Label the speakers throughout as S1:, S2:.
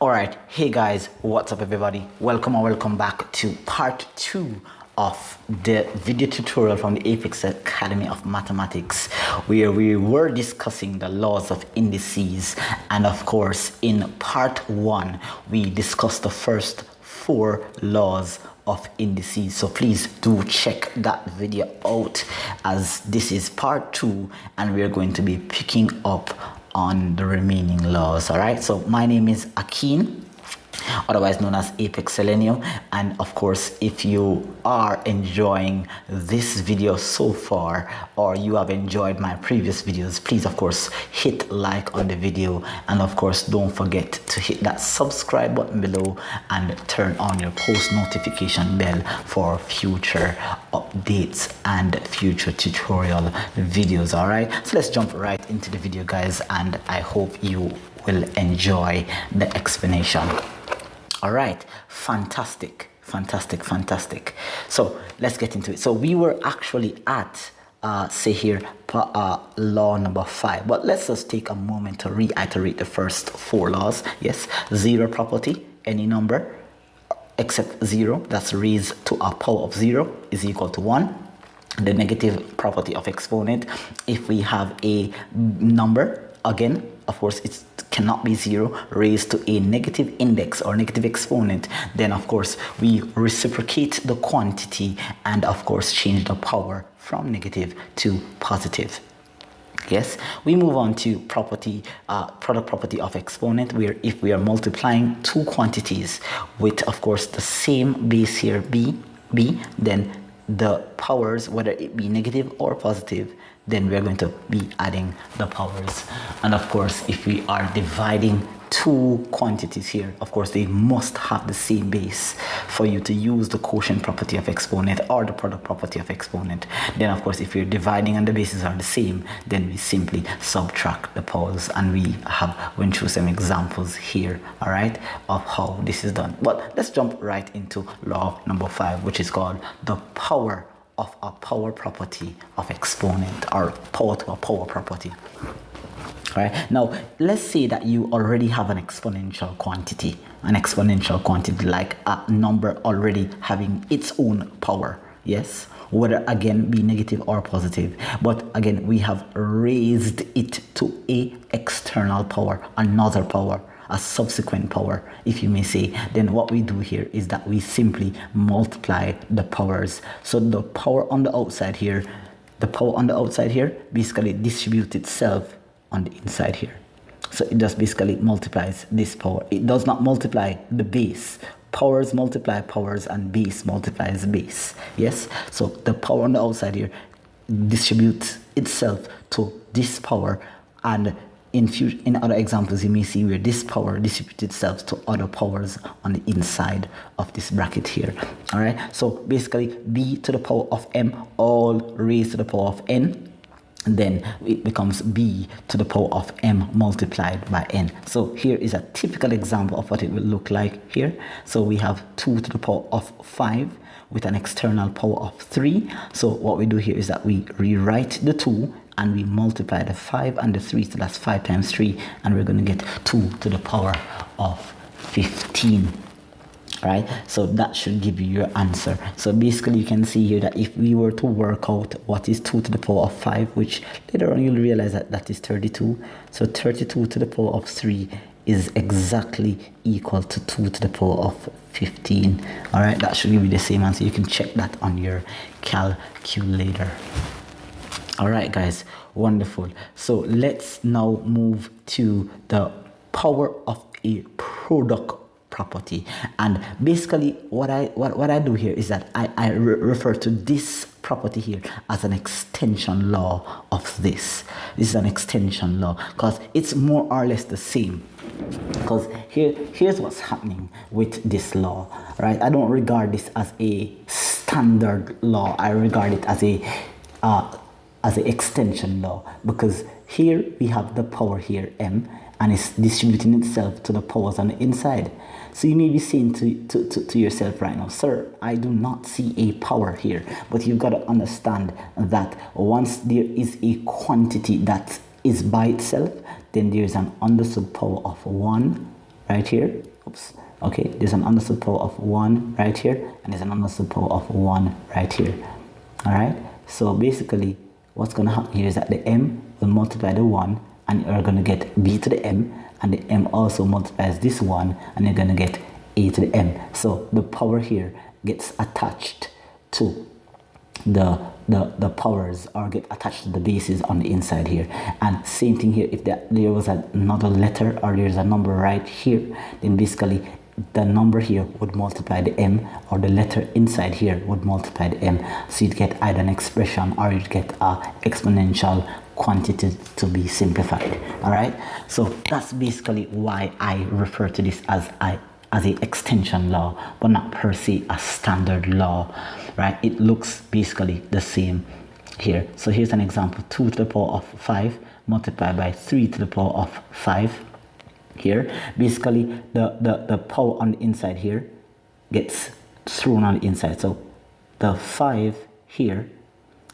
S1: All right, hey guys, what's up everybody? Welcome or welcome back to part 2 of the video tutorial from the Apex Academy of Mathematics, where we were discussing the laws of indices. And of course, in part 1, we discussed the first 4 laws of indices. So please do check that video out, as this is part 2 and we're going to be picking up on the remaining laws. All right, so my name is Akin, otherwise known as Apex Selenium, and of course, if you are enjoying this video so far, or you have enjoyed my previous videos, please of course hit like on the video, and of course don't forget to hit that subscribe button below and turn on your post notification bell for future updates and future tutorial videos. All right, so let's jump right into the video, guys, and I hope you will enjoy the explanation. All right, fantastic. So let's get into it. So we were actually at say here law number 5, but let's just take a moment to reiterate the first 4 laws. Yes, zero property: any number except 0 that's raised to a power of 0 is equal to 1. The negative property of exponent: if we have a number, again, of course, it cannot be 0 raised to a negative index or negative exponent, then of course we reciprocate the quantity and of course change the power from negative to positive. Yes, we move on to property, product property of exponent, where if we are multiplying 2 quantities with of course the same base here, b, then the powers, whether it be negative or positive, then we're going to be adding the powers. And of course, if we are dividing 2 quantities here, of course they must have the same base for you to use the quotient property of exponent or the product property of exponent. Then of course, if you're dividing and the bases are the same, then we simply subtract the powers, and we have went through some examples here, all right, of how this is done. But let's jump right into law number 5, which is called the power of a power property of exponent, or power to a power property. All right, now let's say that you already have an exponential quantity like a number already having its own power. Yes, whether again be negative or positive, but again we have raised it to a external power, another power, a subsequent power, if you may say. Then what we do here is that we simply multiply the powers. So the power on the outside here, basically distributes itself on the inside here. So it just basically multiplies this power. It does not multiply the base. Powers multiply powers and base multiplies base. Yes, so the power on the outside here distributes itself to this power, and in other examples you may see where this power distributes itself to other powers on the inside of this bracket here. All right, so basically b to the power of m all raised to the power of n, and then it becomes b to the power of m multiplied by n. So here is a typical example of what it will look like here. So we have 2 to the power of 5 with an external power of 3. So what we do here is that we rewrite the 2 and we multiply the 5 and the 3, so that's 5 times 3, and we're going to get 2 to the power of 15. Right, so that should give you your answer. So basically you can see here that if we were to work out what is 2 to the power of 5, which later on you'll realize that that is 32, so 32 to the power of 3 is exactly equal to 2 to the power of 15. All right, that should give you the same answer. You can check that on your calculator. All right, guys, wonderful. So let's now move to the power of a product property. And basically what I do here is that I refer to this property here as an extension law of this. This is an extension law because it's more or less the same. Because here's what's happening with this law, right? I don't regard this as a standard law. I regard it as an extension law, because here we have the power here m, and it's distributing itself to the powers on the inside. So you may be saying to yourself right now, sir, I do not see a power here. But you've got to understand that once there is a quantity that is by itself, then there's an understood power of 1, right here. Oops. Okay, there's an understood power of 1 right here, and there's an understood power of 1 right here. All right, so basically what's going to happen here is that the m will multiply the 1, and you're going to get b to the m, and the m also multiplies this 1, and you're going to get a to the m. So the power here gets attached to the powers, or get attached to the bases on the inside here. And same thing here, if there was another letter or there's a number right here, then basically the number here would multiply the m, or the letter inside here would multiply the m. So you'd get either an expression or you'd get a exponential quantity to be simplified. All right, so that's basically why I refer to this as an extension law, but not per se a standard law, right? It looks basically the same here. So here's an example: 2 to the power of 5 multiplied by 3 to the power of 5 here. Basically the power on the inside here gets thrown on the inside, so the 5 here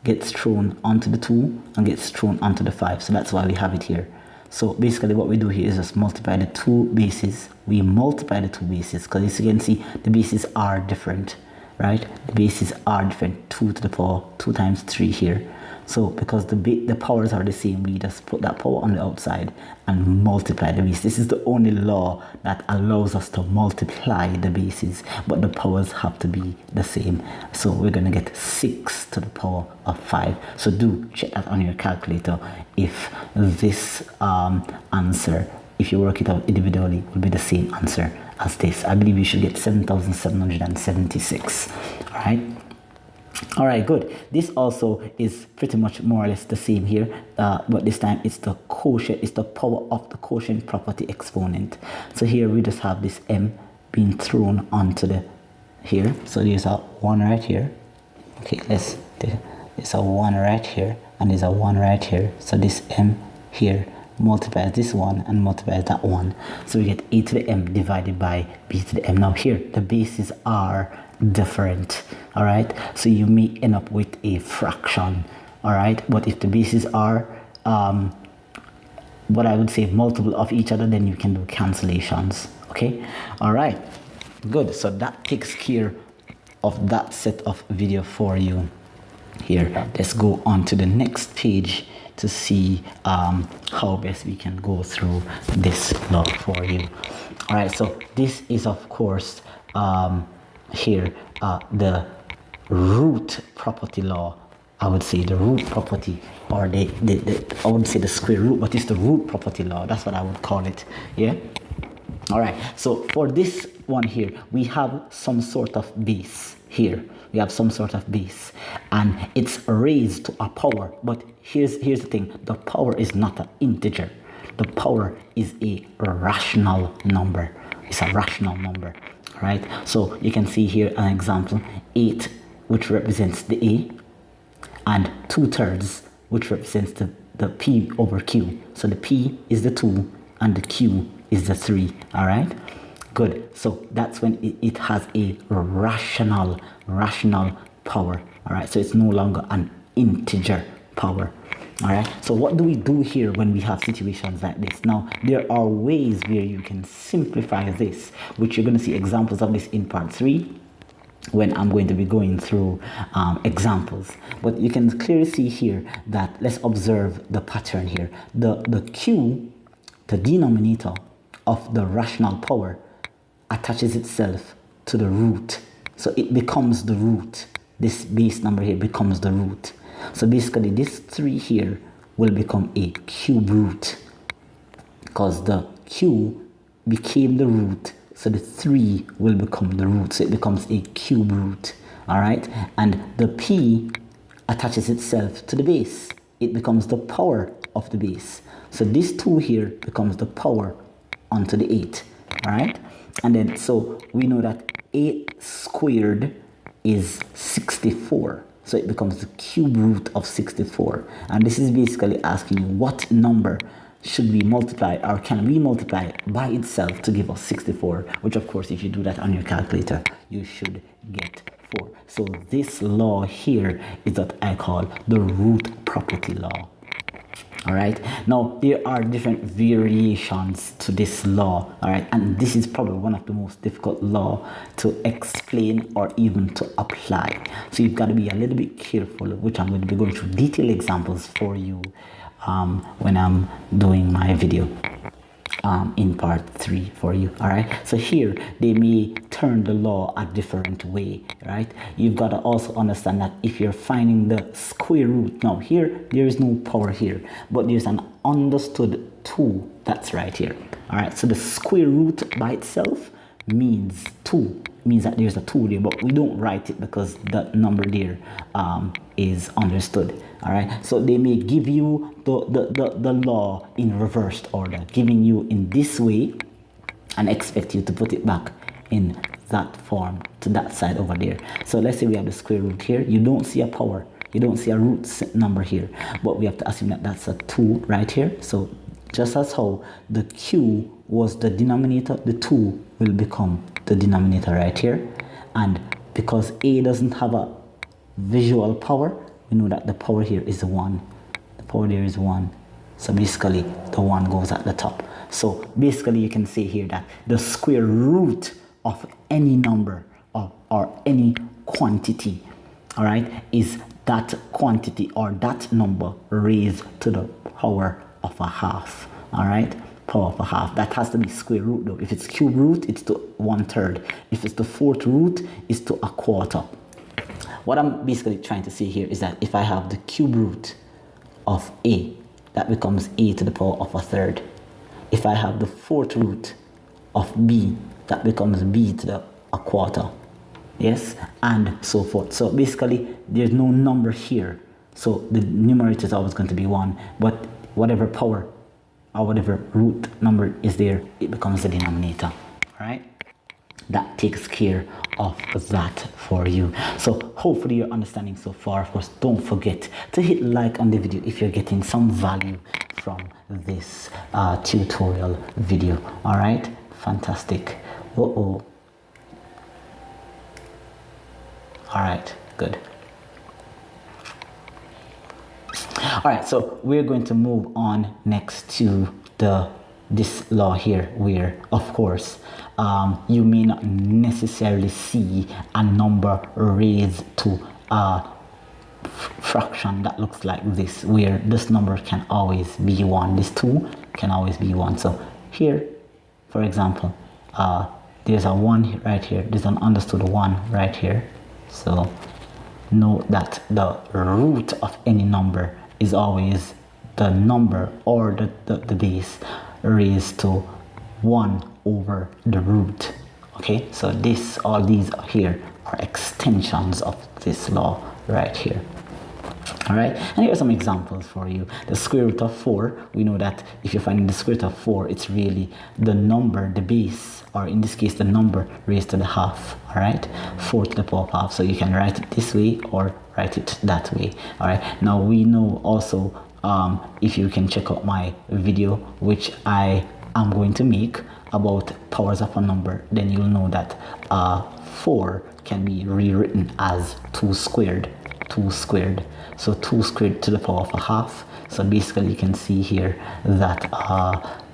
S1: gets thrown onto the 2 and gets thrown onto the 5, so that's why we have it here. So basically what we do here is just multiply the two bases. We multiply the two bases because, as you can see, the bases are different, right? The bases are different. 2 to the power 2 times 3 here. So because the powers are the same, we just put that power on the outside and multiply the base. This is the only law that allows us to multiply the bases, but the powers have to be the same. So we're going to get 6 to the power of 5. So do check that on your calculator if this answer, if you work it out individually, will be the same answer as this. I believe you should get 7,776. All right. All right, good. This also is pretty much more or less the same here, but this time it's the quotient, it's the power of the quotient property exponent. So here we just have this m being thrown onto the here. So there's a 1 right here. Okay, there's a 1 right here, and there's a 1 right here. So this m here multiplies this 1 and multiplies that 1. So we get a to the m divided by b to the m. Now here the bases are different, all right, so you may end up with a fraction, all right, but if the bases are what I would say multiple of each other, then you can do cancellations. Okay, all right, good. So that takes care of that set of video for you. Here, let's go on to the next page to see how best we can go through this law for you. All right, so this is of course here the root property law. I would say the root property, or I wouldn't say the square root, but it's the root property law. That's what I would call it. Yeah. All right, so for this one here, we have some sort of base here. We have some sort of base, and it's raised to a power. But here's the thing: the power is not an integer. The power is a rational number. It's a rational number, right? So you can see here an example: 8, which represents the a, and 2/3, which represents the p over q. So the p is the 2 and the q is the 3. All right, good. So that's when it has a rational power. All right, so it's no longer an integer power. All right, so what do we do here when we have situations like this? Now, there are ways where you can simplify this, which you're going to see examples of this in part 3 when I'm going to be going through examples. But you can clearly see here that, let's observe the pattern here. The q, the denominator of the rational power, attaches itself to the root. So it becomes the root. This base number here becomes the root. So basically this 3 here will become a cube root, because the q became the root, so the 3 will become the root, so it becomes a cube root. All right, and the p attaches itself to the base. It becomes the power of the base. So this 2 here becomes the power onto the 8. All right, and then so we know that 8 squared is 64. So it becomes the cube root of 64. And this is basically asking you what number should we multiply, or can we multiply by itself to give us 64, which of course if you do that on your calculator, you should get 4. So this law here is what I call the root property law. All right, now there are different variations to this law. All right, and this is probably one of the most difficult law to explain or even to apply. So you've got to be a little bit careful, which I'm going to be going through detailed examples for you when I'm doing my video in part 3 for you. All right, so here they may turn the law a different way. Right, you've got to also understand that if you're finding the square root, now here there is no power here, but there's an understood 2 that's right here. All right, so the square root by itself means 2, means that there's a 2 there, but we don't write it because that number there is understood. All right, so they may give you the law in reversed order, giving you in this way and expect you to put it back in that form to that side over there. So let's say we have the square root here. You don't see a power, you don't see a root number here, but we have to assume that that's a 2 right here. So just as how the q was the denominator, the 2 will become the denominator right here. And because a doesn't have a visual power, we know that the power here is 1. The power there is 1. So basically the 1 goes at the top. So basically you can say here that the square root of any number or any quantity, all right, is that quantity or that number raised to the power of a half. All right, power of a half. That has to be square root though. If it's cube root, it's to 1/3. If it's the 4th root, it's to 1/4. What I'm basically trying to say here is that if I have the cube root of a, that becomes a to the power of 1/3. If I have the 4th root of b, that becomes b to the 1/4. Yes, and so forth. So basically there's no number here, so the numerator is always going to be 1, but whatever power or whatever root number is there, it becomes the denominator. All right, that takes care of that for you. So hopefully you're understanding so far. Of course, don't forget to hit like on the video if you're getting some value from this tutorial video. All right, fantastic. All right, good. All right, so we're going to move on next to this law here, where of course you may not necessarily see a number raised to a fraction that looks like this, where this number can always be 1, this 2 can always be 1. So here, for example, there's a 1 right here, there's an understood 1 right here. So note that the root of any number is always the number or the base raised to 1 over the root. Okay, so this, all these here are extensions of this law right here. All right, and here are some examples for you. The square root of 4, we know that if you're finding the square root of 4, it's really the number, the base, or in this case the number raised to the half. All right, 4 to the power of half. So you can write it this way or write it that way. All right, now we know also, if you can check out my video which I am going to make about powers of a number, then you'll know that 4 can be rewritten as 2 squared. So 2 squared to the power of a half. So basically you can see here that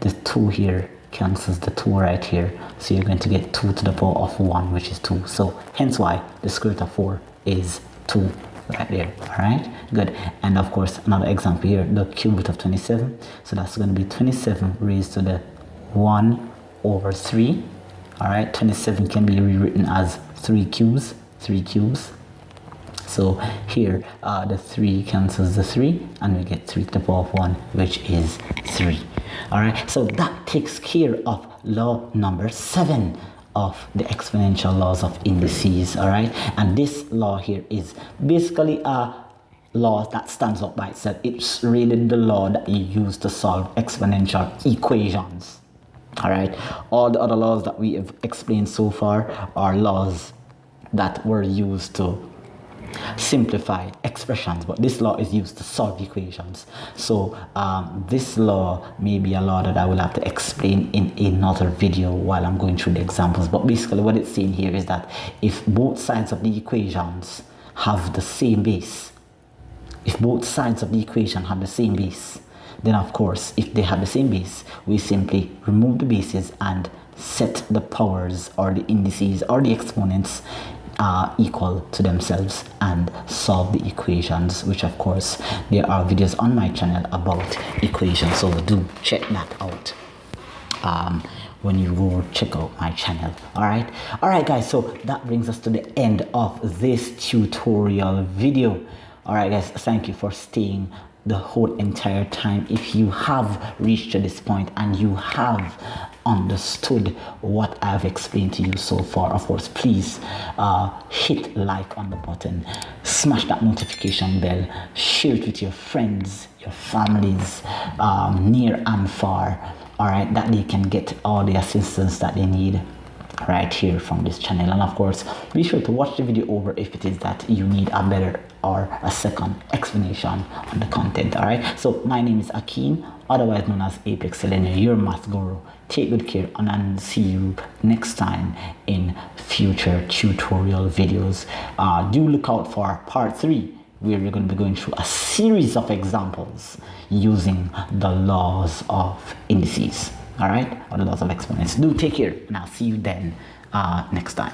S1: the 2 here cancels the 2 right here, so you're going to get 2 to the power of 1, which is 2. So hence why the square root of 4 is 2 right there. All right, good. And of course another example here, the cube root of 27, so that's going to be 27 raised to the 1 over 3. All right, 27 can be rewritten as 3 cubes. So here the 3 cancels the 3 and we get 3 to the power of 1, which is 3. All right, so that takes care of law number 7 of the exponential laws of indices. All right, and this law here is basically a law that stands up by itself. It's really the law that you use to solve exponential equations. All right, all the other laws that we have explained so far are laws that were used to simplify expressions, but this law is used to solve equations. So this law may be a law that I will have to explain in another video while I'm going through the examples. But basically what it's saying here is that if both sides of the equations have the same base, then of course, if they have the same base, we simply remove the bases and set the powers or the indices or the exponents equal to themselves and solve the equations, which of course there are videos on my channel about equations, so do check that out when you go check out my channel. All right guys, so that brings us to the end of this tutorial video. All right guys, thank you for staying the whole entire time. If you have reached to this point and you have understood what I've explained to you so far, of course, please hit like on the button, smash that notification bell, share it with your friends, your families, near and far, all right, that they can get all the assistance that they need right here from this channel. And of course, be sure to watch the video over if it is that you need a better or a second explanation on the content. All right, so my name is Akeem, otherwise known as Apex Selenium, your math guru. Take good care, and I'll see you next time in future tutorial videos. Do look out for part 3, where we're going to be going through a series of examples using the laws of indices. All right, or the laws of exponents. Do take care, and I'll see you then next time.